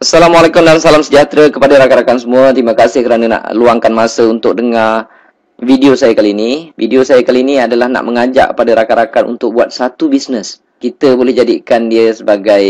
Assalamualaikum dan salam sejahtera kepada rakan-rakan semua. Terima kasih kerana nak luangkan masa untuk dengar video saya kali ini. Video saya kali ini adalah nak mengajak pada rakan-rakan untuk buat satu bisnes. Kita boleh jadikan dia sebagai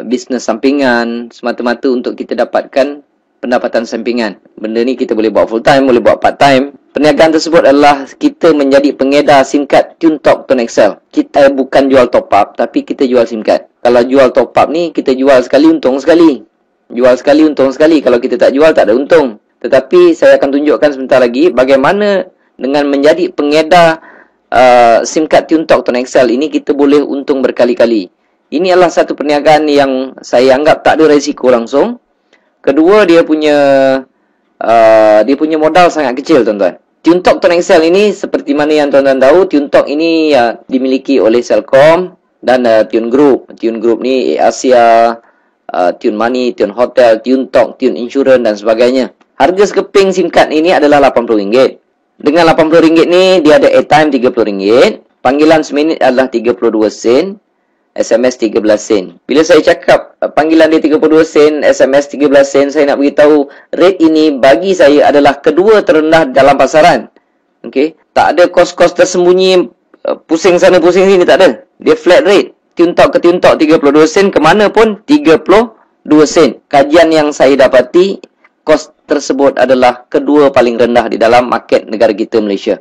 bisnes sampingan semata-mata untuk kita dapatkan pendapatan sampingan. Benda ni kita boleh buat full time, boleh buat part time. Perniagaan tersebut adalah kita menjadi pengedar SIM card TuneTalk Tone Excel. Kita bukan jual top up, tapi kita jual SIM card. Kalau jual top up ni, kita jual sekali untung sekali. Jual sekali untung sekali. Kalau kita tak jual, tak ada untung. Tetapi saya akan tunjukkan sebentar lagi bagaimana dengan menjadi pengedar SIM card TuneTalk Tone Excel ini kita boleh untung berkali-kali. Ini adalah satu perniagaan yang saya anggap tak ada risiko langsung. Kedua, dia punya modal sangat kecil, tuan-tuan. TuneTalk Tone Excel ini seperti mana yang tuan-tuan tahu, TuneTalk ini dimiliki oleh Celcom dan Tune Group. Tune Group ni Asia, Tune Money, Tune Hotel, TuneTalk, Tune Insurance dan sebagainya. Harga sekeping SIM card ini adalah RM80. Dengan RM80 ni dia ada airtime RM30, panggilan seminit adalah 32 sen, SMS 13 sen. Bila saya cakap panggilan dia 32 sen, SMS 13 sen, saya nak beritahu rate ini bagi saya adalah kedua terendah dalam pasaran. Okey, tak ada kos-kos tersembunyi pusing sana pusing sini, tak ada. Dia flat rate. TuneTalk ke TuneTalk 32 sen, ke mana pun 32 sen. Kajian yang saya dapati, kos tersebut adalah kedua paling rendah di dalam market negara kita, Malaysia.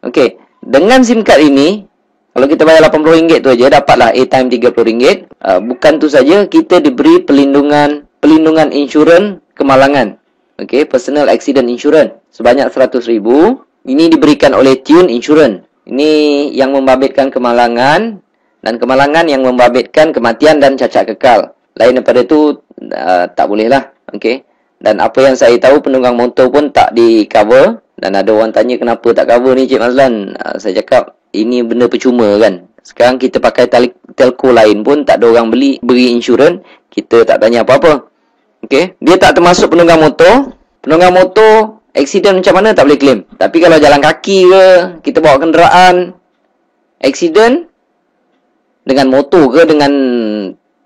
Okey, dengan SIM card ini kalau kita bayar RM80 tu aja, dapatlah airtime RM30. Bukan tu saja, kita diberi pelindungan insurans kemalangan. Okey, personal accident insurance sebanyak RM100,000. Ini diberikan oleh Tune Insurance. Ini yang membabitkan kemalangan, dan kemalangan yang membabitkan kematian dan cacat kekal. Lain daripada tu tak boleh lah. Okey. Dan apa yang saya tahu, penunggang motor pun tak di cover. Dan ada orang tanya kenapa tak cover ni Cik Mazlan. Saya cakap ini benda percuma kan. Sekarang kita pakai telco lain pun tak ada orang beri insurans, kita tak tanya apa-apa. Okey, dia tak termasuk penunggang motor. Penunggang motor accident macam mana tak boleh claim. Tapi kalau jalan kaki ke, kita bawa kenderaan, accident dengan motor ke, dengan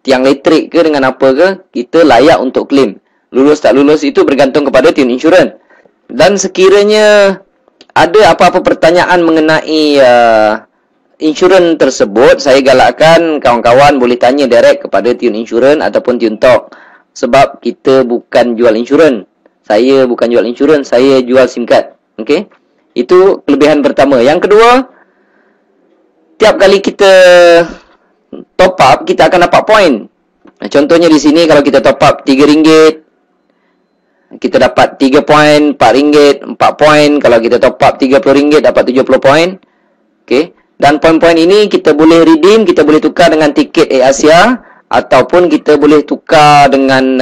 tiang elektrik ke, dengan apa ke, kita layak untuk claim. Lulus tak lulus itu bergantung kepada Tune Insurance. Dan sekiranya ada apa-apa pertanyaan mengenai insurans tersebut, saya galakkan kawan-kawan boleh tanya direct kepada Tune Insurance ataupun TuneTalk. Sebab kita bukan jual insurans. Saya bukan jual insurans, saya jual SIM card. Okey? Itu kelebihan pertama. Yang kedua, tiap kali kita top up, kita akan dapat point. Contohnya di sini kalau kita top up RM3, kita dapat 3 poin, RM4, 4 poin. Kalau kita top up RM30, dapat 70 poin. Okey. Dan poin-poin ini kita boleh redeem, kita boleh tukar dengan tiket AirAsia, ataupun kita boleh tukar dengan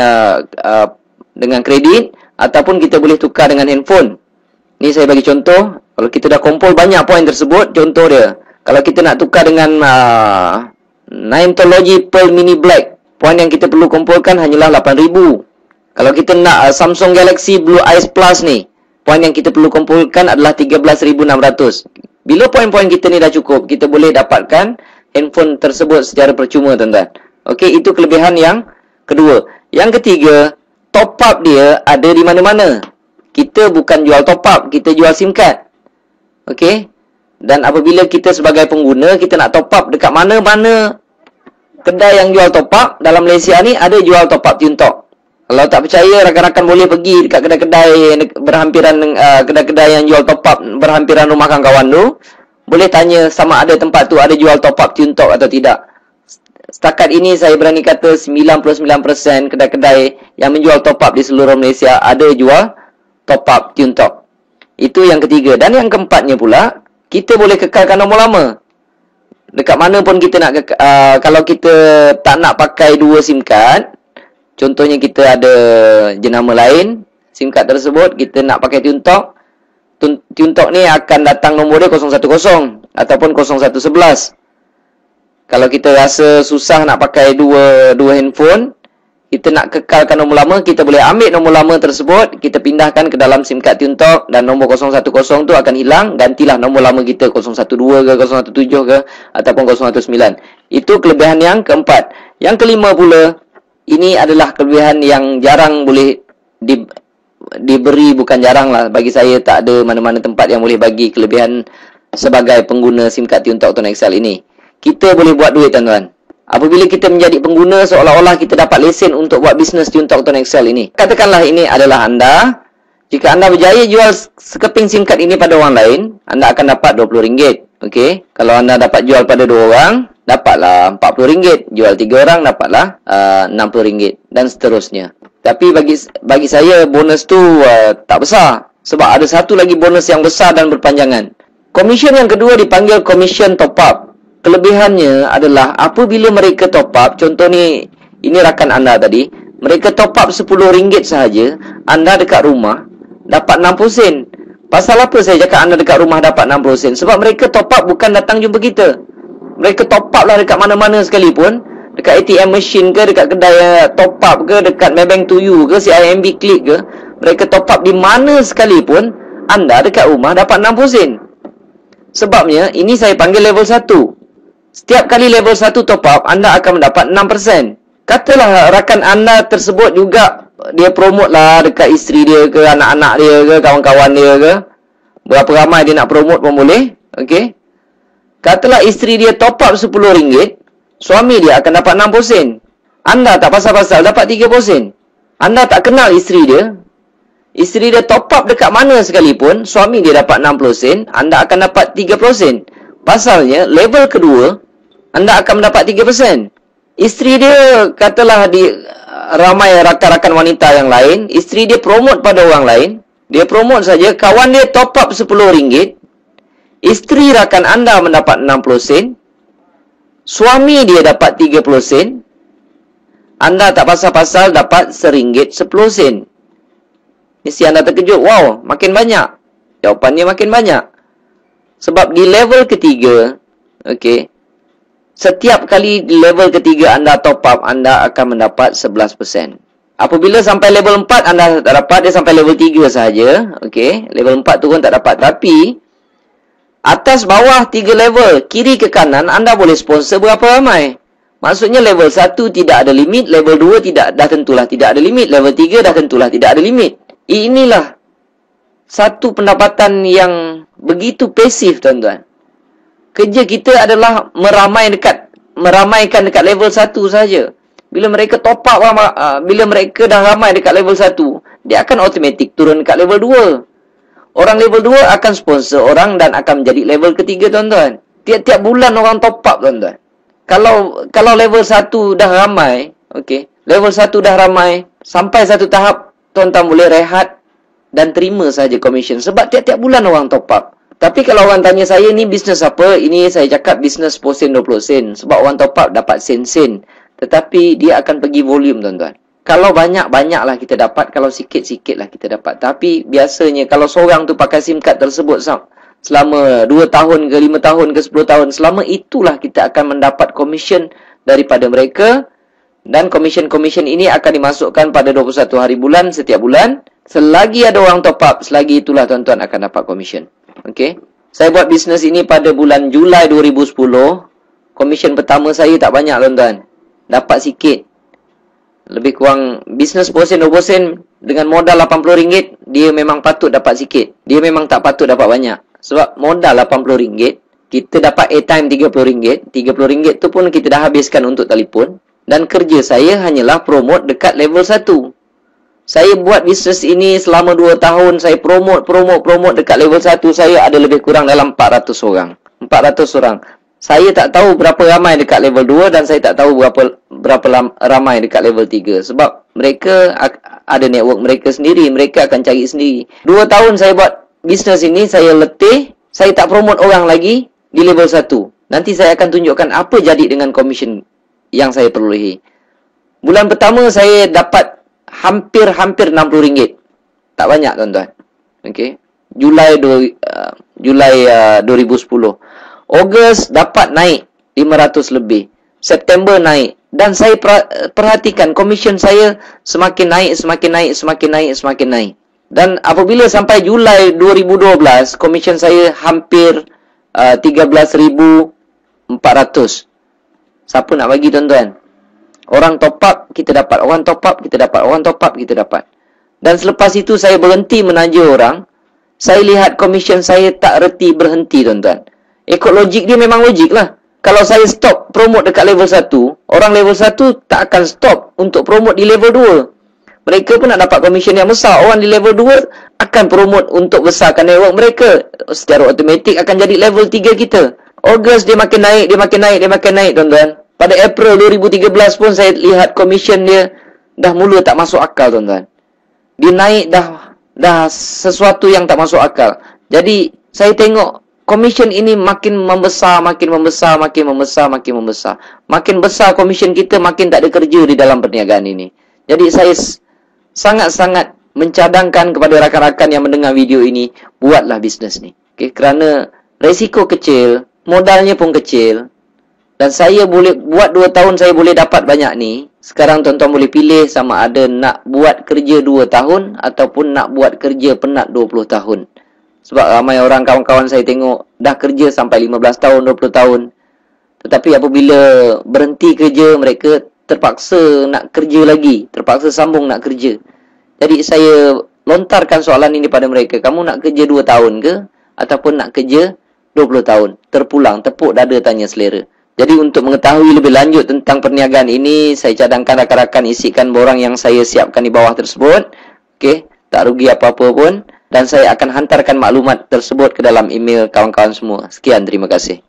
kredit, ataupun kita boleh tukar dengan handphone. Ni saya bagi contoh. Kalau kita dah kumpul banyak poin tersebut, contoh dia, kalau kita nak tukar dengan Nintology Pearl Mini Black, poin yang kita perlu kumpulkan hanyalah 8,000. Kalau kita nak Samsung Galaxy Blue Ice Plus ni, poin yang kita perlu kumpulkan adalah 13,600. Bila poin-poin kita ni dah cukup, kita boleh dapatkan handphone tersebut secara percuma, tuan-tuan. Okey, itu kelebihan yang kedua. Yang ketiga, top up dia ada di mana-mana. Kita bukan jual top up, kita jual SIM card. Okey? Dan apabila kita sebagai pengguna, kita nak top up dekat mana-mana kedai yang jual top up dalam Malaysia ni, ada jual top up TuneTalk. Kalau tak percaya, rakan-rakan boleh pergi dekat kedai-kedai berhampiran, kedai-kedai yang jual top up berhampiran rumah kawan-kawan tu. Boleh tanya sama ada tempat tu ada jual top up TuneTalk atau tidak. Setakat ini saya berani kata 99% kedai-kedai yang menjual top up di seluruh Malaysia ada jual top up TuneTalk. Itu yang ketiga. Dan yang keempatnya pula, kita boleh kekalkan nombor lama. Dekat mana pun kita nak kalau kita tak nak pakai dua SIM card, contohnya kita ada jenama lain, SIM card tersebut kita nak pakai TuneTalk. TuneTalk ni akan datang nombor dia 010 ataupun 0111. Kalau kita rasa susah nak pakai dua handphone, kita nak kekalkan nombor lama, kita boleh ambil nombor lama tersebut, kita pindahkan ke dalam SIM card TuneTalk dan nombor 010 tu akan hilang, gantilah nombor lama kita 012 ke, 017 ke ataupun 019. Itu kelebihan yang keempat. Yang kelima pula, Ini adalah kelebihan yang jarang boleh diberi, bukan jarang lah. Bagi saya tak ada mana-mana tempat yang boleh bagi kelebihan sebagai pengguna SIM card TuneTalk Tone XL ini. Kita boleh buat duit, tuan-tuan. Apabila kita menjadi pengguna, seolah-olah kita dapat lesen untuk buat bisnes TuneTalk Tone XL ini. Katakanlah ini adalah anda. Jika anda berjaya jual sekeping SIM card ini pada orang lain, anda akan dapat RM20. Okey. Kalau anda dapat jual pada 2 orang, dapatlah RM40. Jual 3 orang, dapatlah RM60 dan seterusnya. Tapi bagi saya bonus tu tak besar. Sebab ada satu lagi bonus yang besar dan berpanjangan. Komisen yang kedua dipanggil komisen top up. Kelebihannya adalah apabila mereka top up, contoh ni, ini rakan anda tadi, mereka top up RM10 sahaja, anda dekat rumah dapat 60 sen. Pasal apa saya cakap anda dekat rumah dapat 60 sen? Sebab mereka top up bukan datang jumpa kita. Mereka top up lah dekat mana-mana sekalipun. Dekat ATM machine ke, dekat kedai top up ke, dekat Maybank to you ke, CIMB Click ke. Mereka top up di mana sekalipun, anda dekat rumah dapat 60 sen. Sebabnya, ini saya panggil level 1. Setiap kali level 1 top up, anda akan mendapat 6%. Katalah rakan anda tersebut juga, dia promote lah dekat isteri dia ke, anak-anak dia ke, kawan-kawan dia ke. Berapa ramai dia nak promote pun boleh. Okey. Katalah isteri dia top up RM10, suami dia akan dapat 60 sen. Anda tak pasal-pasal dapat 30 sen. Anda tak kenal isteri dia. Isteri dia top up dekat mana sekalipun, suami dia dapat 60 sen, anda akan dapat 30 sen. Pasalnya, level kedua, anda akan mendapat 3%. Isteri dia, katalah ramai rakan-rakan wanita yang lain, isteri dia promote pada orang lain, dia promote saja, kawan dia top up RM10, isteri rakan anda mendapat 60 sen, suami dia dapat 30 sen, anda tak pasal-pasal dapat RM1 10 sen. Mesti anda terkejut, wow, makin banyak. Jawapannya makin banyak. Sebab di level ketiga, okey, setiap kali di level ketiga anda top up, anda akan mendapat 11%. Apabila sampai level 4, anda tak dapat, dia sampai level 3 sahaja. Okey, level 4 turun tak dapat. Tapi, atas bawah 3 level, kiri ke kanan, anda boleh sponsor berapa ramai. Maksudnya level 1 tidak ada limit, level 2 dah tentulah tidak ada limit, level 3 dah tentulah tidak ada limit. Inilah satu pendapatan yang begitu pasif, tuan-tuan. Kerja kita adalah meramaikan dekat level 1 saja. Bila mereka top up, bila mereka dah ramai dekat level 1, dia akan automatik turun dekat level 2. Orang level 2 akan sponsor orang dan akan menjadi level ketiga, tuan-tuan. Tiap-tiap bulan orang top up, tuan-tuan. Kalau level 1 dah ramai, okey, level 1 dah ramai, sampai satu tahap, tuan-tuan boleh rehat dan terima saja komisen. Sebab tiap-tiap bulan orang top up. Tapi kalau orang tanya saya, ni bisnes apa? Ini saya cakap bisnes 10 sen, 20 sen. Sebab orang top up dapat sen-sen. Tetapi dia akan pergi volume, tuan-tuan. Kalau banyak-banyak lah kita dapat. Kalau sikit-sikit lah kita dapat. Tapi biasanya kalau seorang tu pakai SIM card tersebut selama 2 tahun ke 5 tahun ke 10 tahun, selama itulah kita akan mendapat komisen daripada mereka. Dan komisen-komisen ini akan dimasukkan pada 21 hari bulan setiap bulan. Selagi ada orang top up, selagi itulah tuan-tuan akan dapat komisen. Okey. Saya buat bisnes ini pada bulan Julai 2010. Komisen pertama saya tak banyak, tuan-tuan. Dapat sikit. Lebih kurang bisnes 10 sen, 20 sen dengan modal RM80, dia memang patut dapat sikit. Dia memang tak patut dapat banyak. Sebab modal RM80, kita dapat airtime RM30. RM30 tu pun kita dah habiskan untuk telefon. Dan kerja saya hanyalah promote dekat level 1. Saya buat bisnes ini selama 2 tahun. Saya promote dekat level 1. Saya ada lebih kurang dalam 400 orang. 400 orang. Saya tak tahu berapa ramai dekat level 2 dan saya tak tahu berapa ramai dekat level 3. Sebab mereka ada network mereka sendiri. Mereka akan cari sendiri. 2 tahun saya buat bisnes ini, saya letih. Saya tak promote orang lagi di level 1. Nanti saya akan tunjukkan apa jadi dengan komisen yang saya perolehi. Bulan pertama saya dapat hampir RM60. Tak banyak, tuan-tuan. Okey. Julai 2010. Ogos dapat naik 500 lebih. September naik. Dan saya perhatikan komisen saya semakin naik. Dan apabila sampai Julai 2012, komisen saya hampir 13,400. Siapa nak bagi, tuan-tuan? Orang top up, kita dapat. Orang top up, kita dapat. Orang top up, kita dapat. Dan selepas itu saya berhenti menaja orang. Saya lihat komisen saya tak reti berhenti, tuan-tuan. Ikut logik dia memang logik lah. Kalau saya stop promote dekat level 1, orang level 1 tak akan stop untuk promote di level 2. Mereka pun nak dapat komisen yang besar. Orang di level 2 akan promote untuk besarkan network mereka. Secara automatik akan jadi level 3 kita. Ogos dia makin naik, dia makin naik, dia makin naik, tuan-tuan. Pada April 2013 pun saya lihat komisen dia dah mula tak masuk akal, tuan-tuan. Dia naik dah sesuatu yang tak masuk akal. Jadi saya tengok komisen ini makin membesar, makin membesar, makin membesar, makin membesar. Makin besar komisen kita, makin tak ada kerja di dalam perniagaan ini. Jadi saya sangat-sangat mencadangkan kepada rakan-rakan yang mendengar video ini, buatlah bisnes ni. Okay? Kerana resiko kecil, modalnya pun kecil. Dan saya boleh buat 2 tahun saya boleh dapat banyak ni. Sekarang tuan-tuan boleh pilih sama ada nak buat kerja 2 tahun ataupun nak buat kerja penat 20 tahun. Sebab ramai orang kawan-kawan saya tengok dah kerja sampai 15 tahun, 20 tahun. Tetapi apabila berhenti kerja, mereka terpaksa nak kerja lagi, terpaksa sambung nak kerja. Jadi saya lontarkan soalan ini pada mereka, kamu nak kerja 2 tahun ke ataupun nak kerja 20 tahun? Terpulang, tepuk dada tanya selera. Jadi untuk mengetahui lebih lanjut tentang perniagaan ini, saya cadangkan rakan-rakan isikan borang yang saya siapkan di bawah tersebut. Okey, tak rugi apa-apa pun. Dan saya akan hantarkan maklumat tersebut ke dalam email kawan-kawan semua. Sekian, terima kasih.